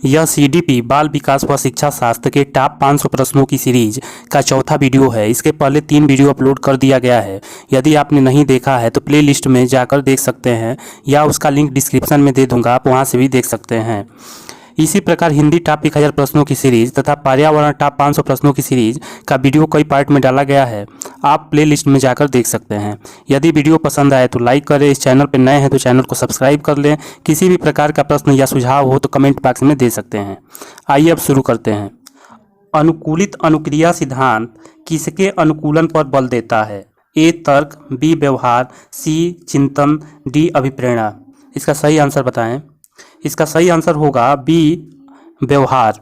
यह सीडीपी बाल विकास व शिक्षा शास्त्र के टॉप 500 प्रश्नों की सीरीज का चौथा वीडियो है। इसके पहले 3 वीडियो अपलोड कर दिया गया है। यदि आपने नहीं देखा है तो प्ले लिस्ट में जाकर देख सकते हैं या उसका लिंक डिस्क्रिप्शन में दे दूंगा, आप वहां से भी देख सकते हैं। इसी प्रकार हिंदी टॉप 1000 प्रश्नों की सीरीज तथा पर्यावरण टॉप 500 प्रश्नों की सीरीज का वीडियो कई पार्ट में डाला गया है, आप प्ले लिस्ट में जाकर देख सकते हैं। यदि वीडियो पसंद आए तो लाइक करें, इस चैनल पर नए हैं तो चैनल को सब्सक्राइब कर लें। किसी भी प्रकार का प्रश्न या सुझाव हो तो कमेंट बॉक्स में दे सकते हैं। आइए अब शुरू करते हैं। अनुकूलित अनुक्रिया सिद्धांत किसके अनुकूलन पर बल देता है? ए तर्क, बी व्यवहार, सी चिंतन, डी अभिप्रेरणा। इसका सही आंसर बताएं। इसका सही आंसर होगा बी व्यवहार।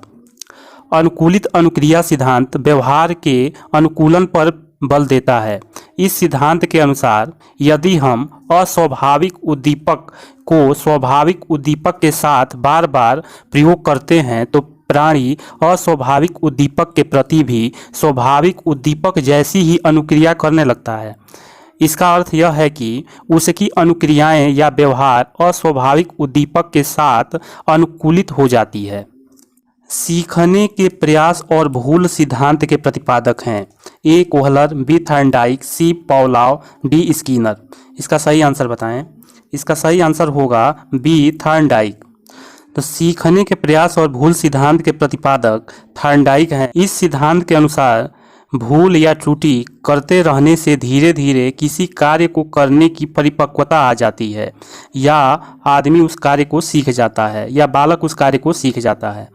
अनुकूलित अनुक्रिया सिद्धांत व्यवहार के अनुकूलन पर बल देता है। इस सिद्धांत के अनुसार यदि हम अस्वाभाविक उद्दीपक को स्वाभाविक उद्दीपक के साथ बार बार प्रयोग करते हैं तो प्राणी अस्वाभाविक उद्दीपक के प्रति भी स्वाभाविक उद्दीपक जैसी ही अनुक्रिया करने लगता है। इसका अर्थ यह है कि उसकी अनुक्रियाएं या व्यवहार अस्वाभाविक उद्दीपक के साथ अनुकूलित हो जाती है। सीखने के प्रयास और भूल सिद्धांत के प्रतिपादक हैं। ए कोहलर, बी थॉर्नडाइक, सी पावलोव, डी स्किनर। इसका सही आंसर बताएं। इसका सही आंसर होगा बी थॉर्नडाइक। तो सीखने के प्रयास और भूल सिद्धांत के प्रतिपादक थॉर्नडाइक हैं। इस सिद्धांत के अनुसार भूल या त्रुटि करते रहने से धीरे धीरे किसी कार्य को करने की परिपक्वता आ जाती है या आदमी उस कार्य को सीख जाता है या बालक उस कार्य को सीख जाता है।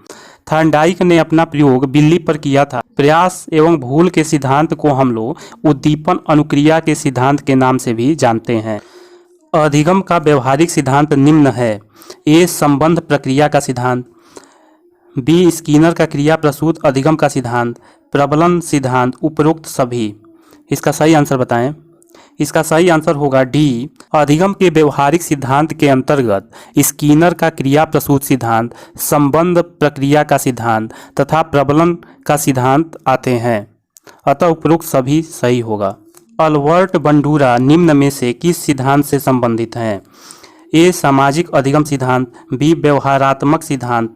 थॉर्नडाइक ने अपना प्रयोग बिल्ली पर किया था। प्रयास एवं भूल के सिद्धांत को हम लोग उद्दीपन अनुक्रिया के सिद्धांत के नाम से भी जानते हैं। अधिगम का व्यवहारिक सिद्धांत निम्न है। ए संबंध प्रक्रिया का सिद्धांत, बी स्किनर का क्रिया प्रसूत अधिगम का सिद्धांत, प्रबलन सिद्धांत, उपरोक्त सभी। इसका सही आंसर बताएं। इसका सही आंसर होगा डी अधिगम के व्यवहारिक सिद्धांत के अंतर्गत स्किनर का क्रिया प्रसूत सिद्धांत, संबंध प्रक्रिया का सिद्धांत तथा प्रबलन का सिद्धांत आते हैं, अतः उपरोक्त सभी सही होगा। अल्बर्ट बंडूरा निम्न में से किस सिद्धांत से संबंधित हैं? ए सामाजिक अधिगम सिद्धांत, बी व्यवहारात्मक सिद्धांत,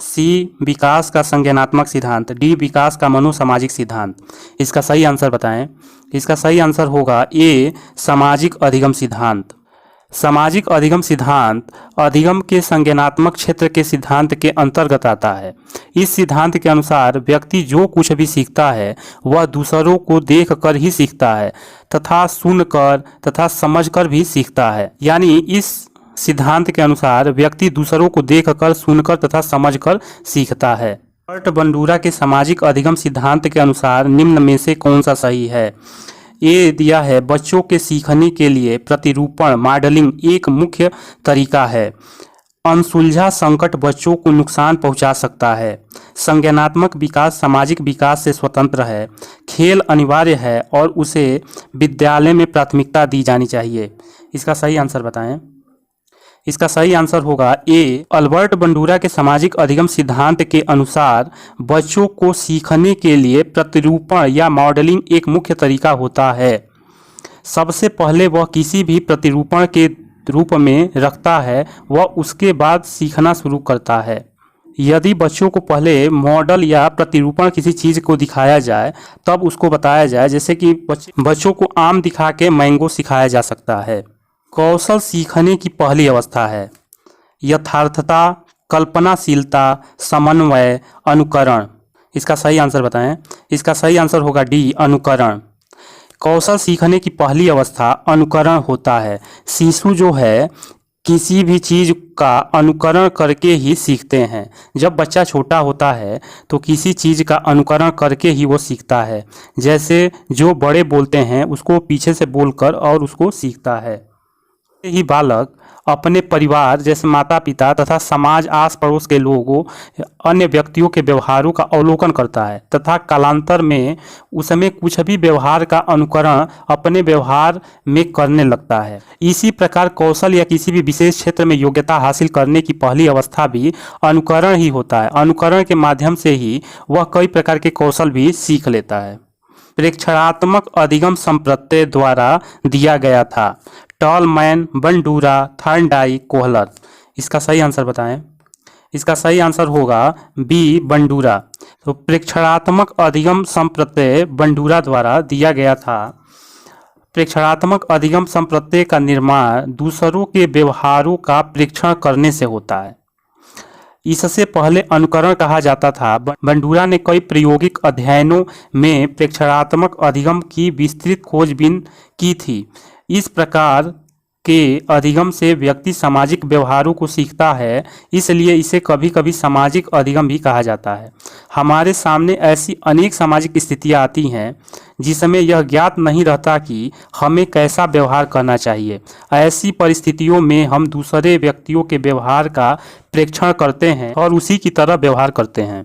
सी विकास का संज्ञानात्मक सिद्धांत, डी विकास का मनोसामाजिक सिद्धांत। इसका सही आंसर बताएं। इसका सही आंसर होगा ए सामाजिक अधिगम सिद्धांत। सामाजिक अधिगम सिद्धांत अधिगम के संज्ञानात्मक क्षेत्र के सिद्धांत के अंतर्गत आता है। इस सिद्धांत के अनुसार व्यक्ति जो कुछ भी सीखता है वह दूसरों को देखकर ही सीखता है तथा सुनकर तथा समझकर भी सीखता है। यानी इस सिद्धांत के अनुसार व्यक्ति दूसरों को देखकर, सुनकर तथा समझकर सीखता है। अल्बर्ट बंडूरा के सामाजिक अधिगम सिद्धांत के अनुसार निम्न में से कौन सा सही है? ए दिया है बच्चों के सीखने के लिए प्रतिरूपण मॉडलिंग एक मुख्य तरीका है। अनसुलझा संकट बच्चों को नुकसान पहुंचा सकता है। संज्ञानात्मक विकास सामाजिक विकास से स्वतंत्र है। खेल अनिवार्य है और उसे विद्यालय में प्राथमिकता दी जानी चाहिए। इसका सही आंसर बताएं। इसका सही आंसर होगा ए अल्बर्ट बंडूरा के सामाजिक अधिगम सिद्धांत के अनुसार बच्चों को सीखने के लिए प्रतिरूपण या मॉडलिंग एक मुख्य तरीका होता है। सबसे पहले वह किसी भी प्रतिरूपण के रूप में रखता है, वह उसके बाद सीखना शुरू करता है। यदि बच्चों को पहले मॉडल या प्रतिरूपण किसी चीज़ को दिखाया जाए तब उसको बताया जाए, जैसे कि बच्चों को आम दिखा के मैंगो सिखाया जा सकता है। कौशल सीखने की पहली अवस्था है। यथार्थता, कल्पनाशीलता, समन्वय, अनुकरण। इसका सही आंसर बताएं। इसका सही आंसर होगा डी अनुकरण। कौशल सीखने की पहली अवस्था अनुकरण होता है। शिशु जो है किसी भी चीज़ का अनुकरण करके ही सीखते हैं। जब बच्चा छोटा होता है तो किसी चीज़ का अनुकरण करके ही वो सीखता है। जैसे जो बड़े बोलते हैं उसको पीछे से बोलकर और उसको सीखता है। ही बालक अपने परिवार जैसे माता पिता तथा समाज आस पड़ोस के लोगों अन्य व्यक्तियों के व्यवहारों का अवलोकन करता है तथा कालांतर में उसमें कुछ भी व्यवहार का अनुकरण अपने व्यवहार में करने लगता है। इसी प्रकार कौशल या किसी भी विशेष क्षेत्र में योग्यता हासिल करने की पहली अवस्था भी अनुकरण ही होता है। अनुकरण के माध्यम से ही वह कई प्रकार के कौशल भी सीख लेता है। प्रेक्षणात्मक अधिगम संप्रत्यय द्वारा दिया गया था। Tall man, Bandura, Thorndike, Kohler. इसका सही आंसर बताएं। इसका सही आंसर होगा बी बंडूरा। तो प्रेक्षणात्मक अधिगम संप्रत्यय बंडूरा द्वारा दिया गया था। प्रेक्षणात्मक अधिगम संप्रत्यय का निर्माण दूसरों के व्यवहारों का प्रेक्षण करने से होता है। इससे पहले अनुकरण कहा जाता था। बंडूरा ने कई प्रायोगिक अध्ययनों में प्रेक्षणात्मक अधिगम की विस्तृत खोजबीन की थी। इस प्रकार के अधिगम से व्यक्ति सामाजिक व्यवहारों को सीखता है, इसलिए इसे कभी कभी सामाजिक अधिगम भी कहा जाता है। हमारे सामने ऐसी अनेक सामाजिक स्थितियां आती हैं जिसमें यह ज्ञात नहीं रहता कि हमें कैसा व्यवहार करना चाहिए। ऐसी परिस्थितियों में हम दूसरे व्यक्तियों के व्यवहार का प्रेक्षण करते हैं और उसी की तरह व्यवहार करते हैं।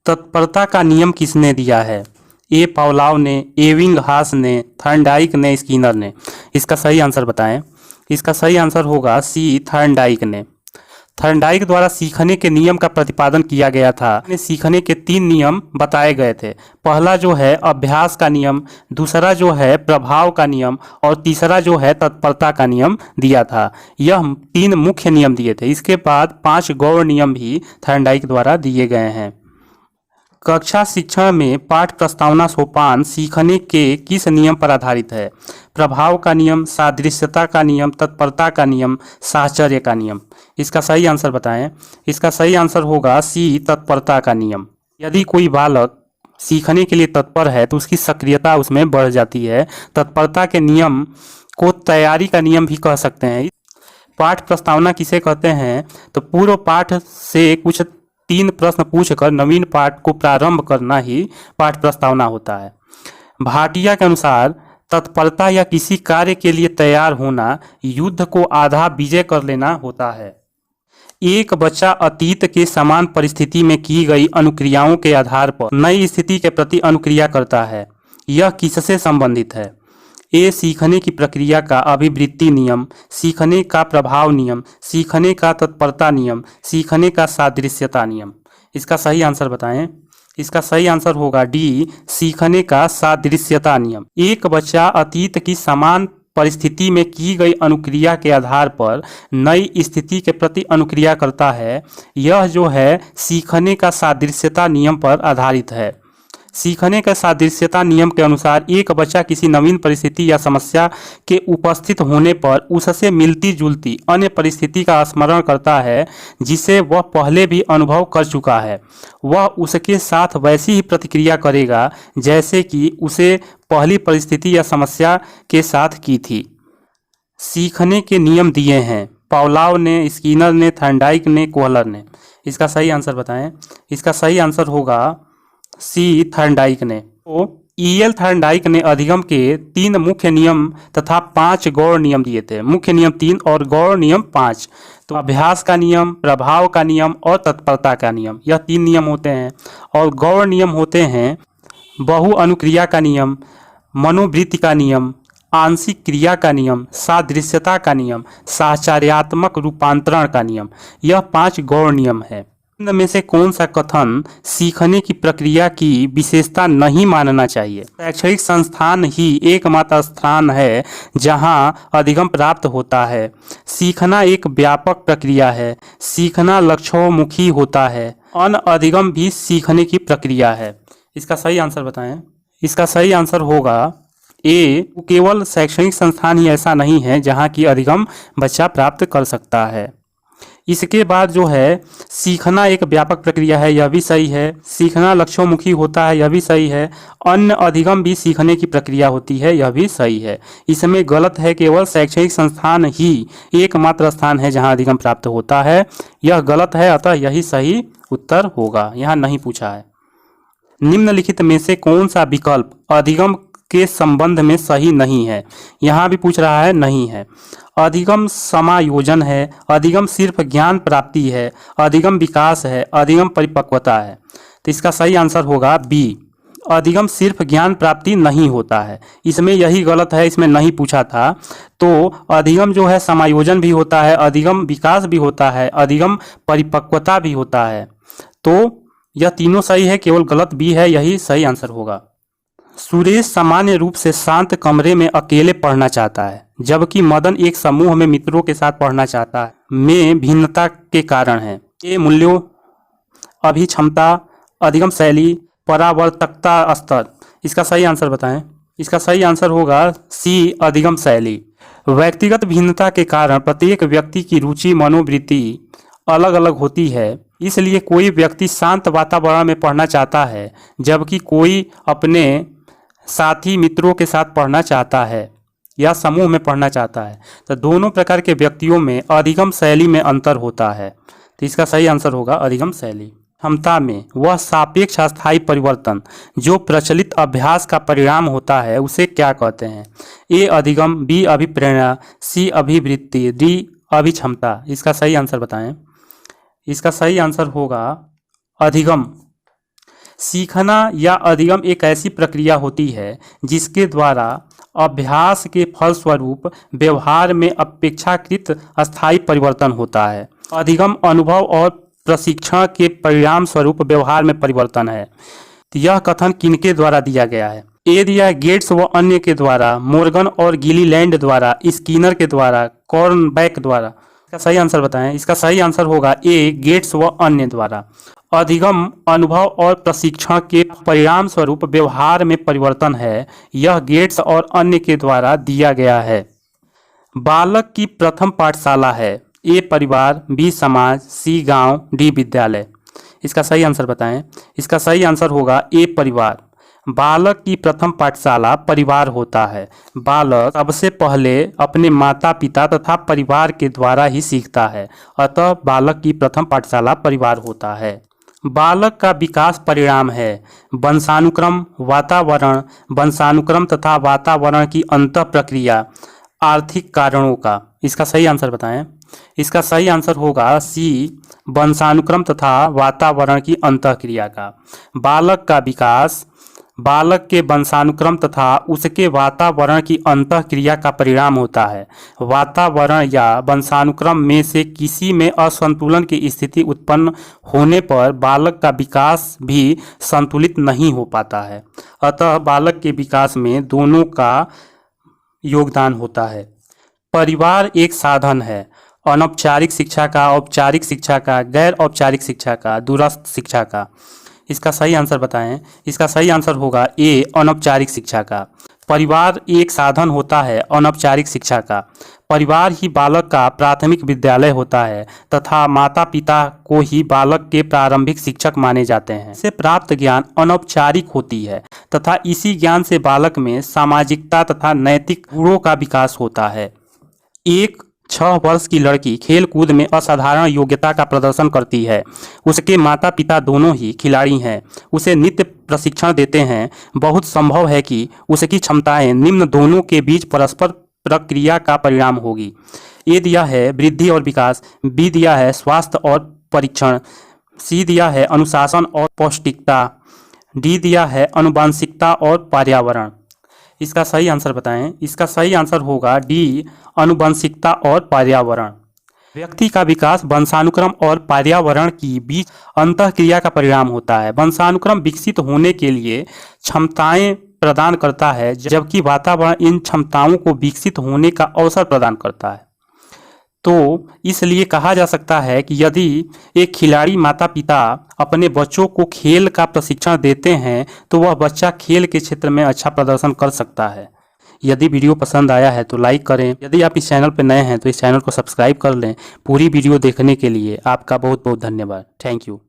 तत्परता का नियम किसने दिया है? ए पावलोव ने, एबिंगहास ने, थॉर्नडाइक ने, स्किनर ने। इसका सही आंसर बताएं। इसका सही आंसर होगा सी थॉर्नडाइक ने। थॉर्नडाइक द्वारा सीखने के नियम का प्रतिपादन किया गया था। सीखने के 3 नियम बताए गए थे। पहला जो है अभ्यास का नियम, दूसरा जो है प्रभाव का नियम और तीसरा जो है तत्परता का नियम दिया था। यह 3 मुख्य नियम दिए थे। इसके बाद 5 गौण नियम भी थॉर्नडाइक द्वारा दिए गए हैं। कक्षा शिक्षण में पाठ प्रस्तावना सोपान सीखने के किस नियम पर आधारित है? प्रभाव का नियम, सादृश्यता का नियम, तत्परता का नियम, साहचर्य का नियम। इसका सही आंसर बताएं। इसका सही आंसर होगा सी तत्परता का नियम। यदि कोई बालक सीखने के लिए तत्पर है तो उसकी सक्रियता उसमें बढ़ जाती है। तत्परता के नियम को तैयारी का नियम भी कह सकते हैं। पाठ प्रस्तावना किसे कहते हैं? तो पूर्व पाठ से कुछ 3 प्रश्न पूछकर नवीन पाठ को प्रारंभ करना ही पाठ प्रस्तावना होता है। भाटिया के अनुसार तत्परता या किसी कार्य के लिए तैयार होना युद्ध को आधा विजय कर लेना होता है। एक बच्चा अतीत के समान परिस्थिति में की गई अनुक्रियाओं के आधार पर नई स्थिति के प्रति अनुक्रिया करता है। यह किससे संबंधित है? ए सीखने की प्रक्रिया का अभिवृत्ति नियम, सीखने का प्रभाव नियम, सीखने का तत्परता नियम, सीखने का सादृश्यता नियम। इसका सही आंसर बताएं। इसका सही आंसर होगा डी सीखने का सादृश्यता नियम। एक बच्चा अतीत की समान परिस्थिति में की गई अनुक्रिया के आधार पर नई स्थिति के प्रति अनुक्रिया करता है। यह जो है सीखने का सादृश्यता नियम पर आधारित है। सीखने का सादृश्यता नियम के अनुसार एक बच्चा किसी नवीन परिस्थिति या समस्या के उपस्थित होने पर उससे मिलती जुलती अन्य परिस्थिति का स्मरण करता है जिसे वह पहले भी अनुभव कर चुका है। वह उसके साथ वैसी ही प्रतिक्रिया करेगा जैसे कि उसे पहली परिस्थिति या समस्या के साथ की थी। सीखने के नियम दिए हैं पावलोव ने, स्किनर ने, थॉर्नडाइक ने, कोहलर ने। इसका सही आंसर बताएं। इसका सही आंसर होगा सी थॉर्नडाइक ने। तो ईएल थॉर्नडाइक ने अधिगम के 3 मुख्य नियम तथा 5 गौण नियम दिए थे। मुख्य नियम 3 और गौण नियम 5। तो अभ्यास का नियम, प्रभाव का नियम और तत्परता का नियम, यह 3 नियम होते हैं। और गौण नियम होते हैं बहु अनुक्रिया का नियम, मनोवृत्ति का नियम, आंशिक क्रिया का नियम, सादृश्यता का नियम, साहचर्यात्मक रूपांतरण का नियम। यह 5 गौण नियम है। इनमें में से कौन सा कथन सीखने की प्रक्रिया की विशेषता नहीं मानना चाहिए? शैक्षणिक संस्थान ही एकमात्र स्थान है जहां अधिगम प्राप्त होता है। सीखना एक व्यापक प्रक्रिया है। सीखना लक्ष्योन्मुखी होता है। अनअधिगम भी सीखने की प्रक्रिया है। इसका सही आंसर बताएं। इसका सही आंसर होगा ए केवल शैक्षणिक संस्थान ही ऐसा नहीं है जहां की अधिगम बच्चा प्राप्त कर सकता है। इसके बाद जो है सीखना एक व्यापक प्रक्रिया है, यह भी सही है। सीखना लक्ष्योन्मुखी होता है, यह भी सही है। अन्य अधिगम भी सीखने की प्रक्रिया होती है, यह भी सही है। इसमें गलत है केवल शैक्षणिक संस्थान ही एकमात्र स्थान है जहां अधिगम प्राप्त होता है, यह गलत है। अतः यही सही उत्तर होगा, यहाँ नहीं पूछा है। निम्नलिखित में से कौन सा विकल्प अधिगम के संबंध में सही नहीं है? यहाँ भी पूछ रहा है, नहीं है। अधिगम समायोजन है, अधिगम सिर्फ ज्ञान प्राप्ति है, अधिगम विकास है, अधिगम परिपक्वता है। तो इसका सही आंसर होगा बी, अधिगम सिर्फ ज्ञान प्राप्ति नहीं होता है। इसमें यही गलत है, इसमें नहीं पूछा था। तो अधिगम जो है समायोजन भी होता है, अधिगम विकास भी होता है, अधिगम परिपक्वता भी होता है। तो यह तीनों सही है, केवल गलत बी है, यही सही आंसर होगा। सुरेश सामान्य रूप से शांत कमरे में अकेले पढ़ना चाहता है, जबकि मदन एक समूह में मित्रों के साथ पढ़ना चाहता है। में भिन्नता के कारण है। ए मूल्यों, अभिक्षमता, अधिगम शैली, परावर्तकता स्तर। इसका सही आंसर बताएं। इसका सही आंसर होगा सी, अधिगम शैली। व्यक्तिगत भिन्नता के कारण प्रत्येक व्यक्ति की रुचि मनोवृत्ति अलग अलग होती है, इसलिए कोई व्यक्ति शांत वातावरण में पढ़ना चाहता है जबकि कोई अपने साथी मित्रों के साथ पढ़ना चाहता है या समूह में पढ़ना चाहता है। तो दोनों प्रकार के व्यक्तियों में अधिगम शैली में अंतर होता है। तो इसका सही आंसर होगा अधिगम शैली। क्षमता में वह सापेक्ष अस्थायी परिवर्तन जो प्रचलित अभ्यास का परिणाम होता है उसे क्या कहते हैं? ए अधिगम, बी अभिप्रेरणा, सी अभिवृत्ति, डी अभिक्षमता। इसका सही आंसर बताएं। इसका सही आंसर होगा अधिगम। सीखना या अधिगम एक ऐसी प्रक्रिया होती है जिसके द्वारा अभ्यास के फलस्वरूप व्यवहार में अपेक्षाकृत अस्थायी परिवर्तन होता है। अधिगम अनुभव और प्रशिक्षण के परिणाम स्वरूप व्यवहार में परिवर्तन है। यह कथन किनके द्वारा दिया गया है? ए दिया है गेट्स व अन्य के द्वारा, मोर्गन और गिलीलैंड द्वारा, स्किनर के द्वारा, कॉर्नबैक द्वारा। इसका सही आंसर बताएं। इसका सही आंसर होगा ए, गेट्स व अन्य द्वारा। अधिगम अनुभव और प्रशिक्षण के परिणाम स्वरूप व्यवहार में परिवर्तन है, यह गेट्स और अन्य के द्वारा दिया गया है। बालक की प्रथम पाठशाला है? ए परिवार, बी समाज, सी गांव, डी विद्यालय। इसका सही आंसर बताएं। इसका सही आंसर होगा ए परिवार। बालक की प्रथम पाठशाला परिवार होता है। बालक सबसे पहले अपने माता पिता तथा परिवार के द्वारा ही सीखता है, अतः बालक की प्रथम पाठशाला परिवार होता है। बालक का विकास परिणाम है वंशानुक्रम, वातावरण, वंशानुक्रम तथा वातावरण की अंतः प्रक्रिया, आर्थिक कारणों का। इसका सही आंसर बताएं। इसका सही आंसर होगा सी, वंशानुक्रम तथा वातावरण की अंतःक्रिया का। बालक का विकास बालक के वंशानुक्रम तथा उसके वातावरण की अंतःक्रिया का परिणाम होता है। वातावरण या वंशानुक्रम में से किसी में असंतुलन की स्थिति उत्पन्न होने पर बालक का विकास भी संतुलित नहीं हो पाता है, अतः बालक के विकास में दोनों का योगदान होता है। परिवार एक साधन है अनौपचारिक शिक्षा का, औपचारिक शिक्षा का, गैर औपचारिक शिक्षा का, दूरस्थ शिक्षा का। इसका सही आंसर बताएं। इसका सही आंसर होगा ए, अनौपचारिक शिक्षा का। परिवार एक साधन होता है अनौपचारिक शिक्षा का। परिवार ही बालक का प्राथमिक विद्यालय होता है तथा माता पिता को ही बालक के प्रारंभिक शिक्षक माने जाते हैं। इससे प्राप्त ज्ञान अनौपचारिक होती है तथा इसी ज्ञान से बालक में सामाजिकता तथा नैतिक गुणों का विकास होता है। एक 6 वर्ष की लड़की खेल कूद में असाधारण योग्यता का प्रदर्शन करती है। उसके माता पिता दोनों ही खिलाड़ी हैं, उसे नित्य प्रशिक्षण देते हैं। बहुत संभव है कि उसकी क्षमताएं निम्न दोनों के बीच परस्पर प्रक्रिया का परिणाम होगी। ए दिया है वृद्धि और विकास, बी दिया है स्वास्थ्य और परीक्षण, सी दिया है अनुशासन और पौष्टिकता, डी दिया है अनुवांशिकता और पर्यावरण। इसका सही आंसर बताएं। इसका सही आंसर होगा डी, अनुवंशिकता और पर्यावरण। व्यक्ति का विकास वंशानुक्रम और पर्यावरण की बीच अंतःक्रिया का परिणाम होता है। वंशानुक्रम विकसित होने के लिए क्षमताएं प्रदान करता है, जबकि वातावरण इन क्षमताओं को विकसित होने का अवसर प्रदान करता है। तो इसलिए कहा जा सकता है कि यदि एक खिलाड़ी माता पिता अपने बच्चों को खेल का प्रशिक्षण देते हैं तो वह बच्चा खेल के क्षेत्र में अच्छा प्रदर्शन कर सकता है। यदि वीडियो पसंद आया है तो लाइक करें। यदि आप इस चैनल पर नए हैं तो इस चैनल को सब्सक्राइब कर लें। पूरी वीडियो देखने के लिए आपका बहुत बहुत धन्यवाद। Thank you.